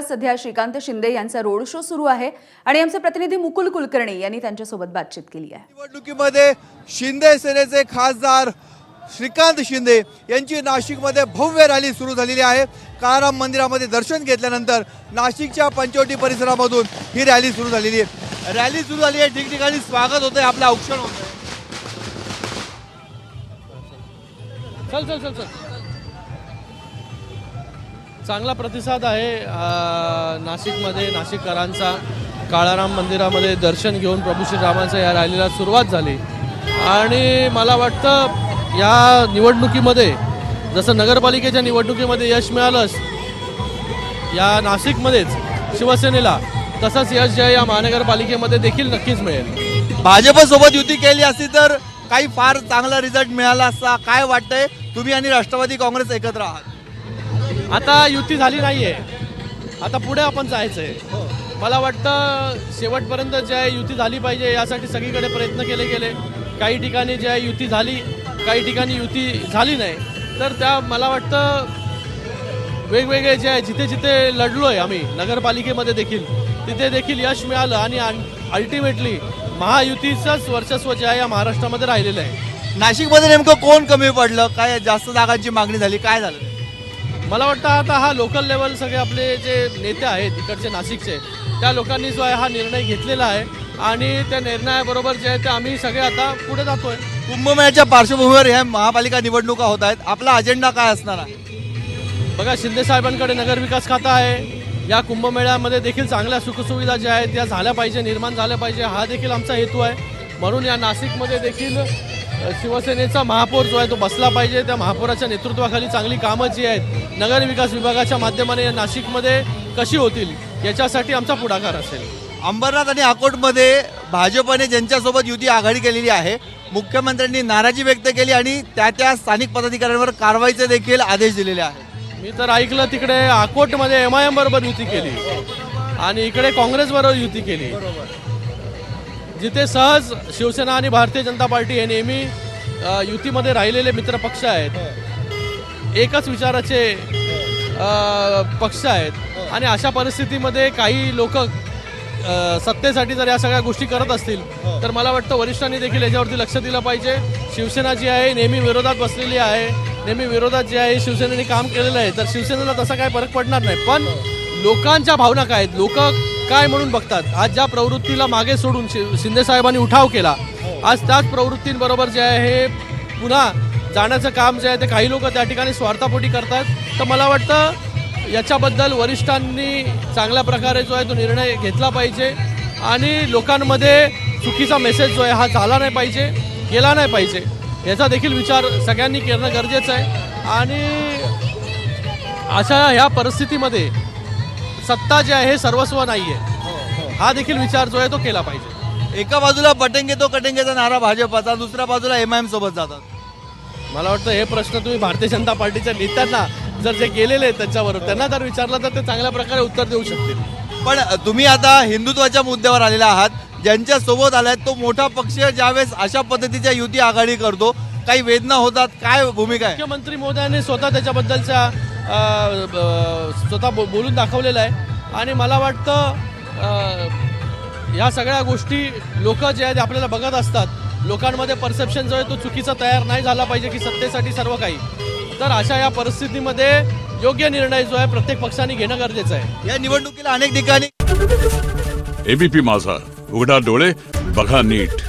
सध्या श्रीकांत शिंदे यांचा road show सुरू आहे आणि आमचे प्रतिनिधी मुकुल कुलकर्णी यांनी त्यांच्यासोबत बातचीत केली आहे। निवडणुकीमध्ये शिंदे सेनेचे खासदार श्रीकांत शिंदे यांची नाशिकमध्ये भव्य रॅली सुरू झालेली आहे। काळाराम मंदिरामध्ये दर्शन घेतल्यानंतर नाशिकच्या पंचवटी परिसरामधून ही रॅली सुरू झालेली आहे। रॅली सुरू झाली आहे, ठिकठिकाणी स्वागत होतंय, आपलं औक्षण होतंय। चल चल चल चल चांगला प्रतिसाद आहे नाशिकमध्ये। नाशिककरांचा काळाराम मंदिरामध्ये दर्शन घेऊन प्रभू श्रीरामांच्या या रॅलीला सुरुवात झाली आणि मला वाटतं या निवडणुकीमध्ये जसं नगरपालिकेच्या निवडणुकीमध्ये यश मिळालं या नाशिकमध्येच शिवसेनेला, तसंच यश जे या महानगरपालिकेमध्ये देखील नक्कीच मिळेल। भाजपसोबत युती केली असती तर काही फार चांगला रिझल्ट मिळाला असता, काय वाटतंय? तुम्ही आणि राष्ट्रवादी काँग्रेस एकत्र आहात, आता युती झाली नाहीये, आता पुढे आपण जायचंय। मला वाटतं शेवटपर्यंत जे आहे युती झाली पाहिजे यासाठी सगळीकडे प्रयत्न केले गेले। काही ठिकाणी जे आहे युती झाली, काही ठिकाणी युती झाली नाही, तर त्या मला वाटतं वेगवेगळे जे आहे जिथे जिथे लढलोय आम्ही नगरपालिकेमध्ये देखील, तिथे देखील यश मिळालं आणि अल्टिमेटली महायुतीचंच वर्चस्व जे आहे या महाराष्ट्रामध्ये राहिलेलं आहे। नाशिकमध्ये नेमकं कोण कमी पडलं? काय जास्त जागांची मागणी झाली? काय झालं? मला वाटतं आता हा लोकल लेवल सगळे आपले जे नेते आहेत इकडचे नाशिकचे, त्या लोकांनी जो आहे हा निर्णय घेतलेला आहे आणि त्या निर्णयाबरोबर जे आहे ते आम्ही सगळे आता पुढे जातोय। कुंभमेळ्याच्या पार्श्वभूमीवर ह्या महापालिका निवडणुका होत आहेत, आपला अजेंडा काय असणार आहे? बघा, शिंदे साहेबांकडे नगरविकास खाता आहे, या कुंभमेळ्यामध्ये देखील चांगल्या सुखसुविधा ज्या आहेत त्या झाल्या पाहिजे, निर्माण झाल्या पाहिजे, हा देखील आमचा हेतू आहे। म्हणून या नाशिकमध्ये देखील शिवसेनेचा महापौर जो आहे तो बसला पाहिजे। त्या महापौराच्या नेतृत्वाखाली चांगली कामं जी आहेत नगरविकास विभागाच्या माध्यमाने या नाशिकमध्ये कशी होतील याच्यासाठी आमचा पुढाकार असेल। अंबरनाथ आणि अकोटमध्ये भाजपने ज्यांच्यासोबत युती आघाडी केलेली आहे, मुख्यमंत्र्यांनी नाराजी व्यक्त केली आणि त्या स्थानिक पदाधिकाऱ्यांवर कारवाईचे देखील आदेश दिलेले आहेत। मी तर ऐकलं तिकडे अकोटमध्ये MIM बरोबर युती केली आणि इकडे काँग्रेस बरोबर युती केली, जिथे सहज शिवसेना आणि भारतीय जनता पार्टी हे नेहमी युतीमध्ये राहिलेले मित्र पक्ष आहेत, एकच विचाराचे पक्ष आहेत आणि अशा परिस्थितीमध्ये काही लोक सत्तेसाठी जर या सगळ्या गोष्टी करत असतील तर मला वाटतं वरिष्ठांनी देखील याच्यावरती लक्ष दिलं पाहिजे। शिवसेना जी आहे नेहमी विरोधात बसलेली आहे, नेहमी विरोधात जे आहे शिवसेनेने काम केलेलं आहे, तर शिवसेनेला तसा काय फरक पडणार नाही। पण लोकांच्या भावना काय आहेत, लोक काय म्हणून बघतात, आज ज्या प्रवृत्तीला मागे सोडून शिंदे साहेबांनी उठाव केला, आज त्याच प्रवृत्तींबरोबर जे आहे हे पुन्हा जाण्याचं काम जे आहे ते काही लोक त्या ठिकाणी स्वार्थापोटी करतात। तर मला वाटतं याच्याबद्दल वरिष्ठांनी चांगल्या प्रकारे जो आहे तो निर्णय घेतला पाहिजे आणि लोकांमध्ये चुकीचा मेसेज जो आहे हा झाला नाही पाहिजे, गेला नाही पाहिजे, याचा देखील विचार सगळ्यांनी करणं गरजेचं आहे। आणि अशा ह्या परिस्थितीमध्ये सत्ता जी आहे हे सर्वस्व नाही आहे, हा देखील विचार जो आहे तो केला पाहिजे। एका बाजूला बटेंगे तो कटेंगेचा नारा भाजपचा, दुसऱ्या बाजूला MIM सोबत जातात। मला वाटतं हे प्रश्न तुम्ही भारतीय जनता पार्टीच्या नेत्यांना जर जे गेलेले आहेत त्यांच्याबरोबर त्यांना जर विचारलं तर ते चांगल्या प्रकारे उत्तर देऊ शकतील। पण तुम्ही आता हिंदुत्वाच्या मुद्द्यावर आलेला आहात, ज्यांच्या सोबत आलाय तो मोठा पक्ष ज्यावेळेस अशा पद्धतीच्या युती आघाडी करतो, काही वेदना होतात, काय भूमिका आहे? मुख्यमंत्री महोदयांनी स्वतः त्याच्याबद्दलच्या स्वतः बोलून दाखवलेलं आहे आणि मला वाटतं या सगळ्या गोष्टी लोक जे आहेत आपल्याला बघत असतात, लोकांमध्ये परसेप्शन जो आहे तो चुकीचा तयार नाही झाला पाहिजे की सत्तेसाठी सर्व काही। तर अशा या परिस्थितीमध्ये योग्य निर्णय जो आहे प्रत्येक पक्षाने घेणं गरजेचं आहे। या निवडणुकीला अनेक ठिकाणी ABP माझा, उघडा डोळे बघा नीट।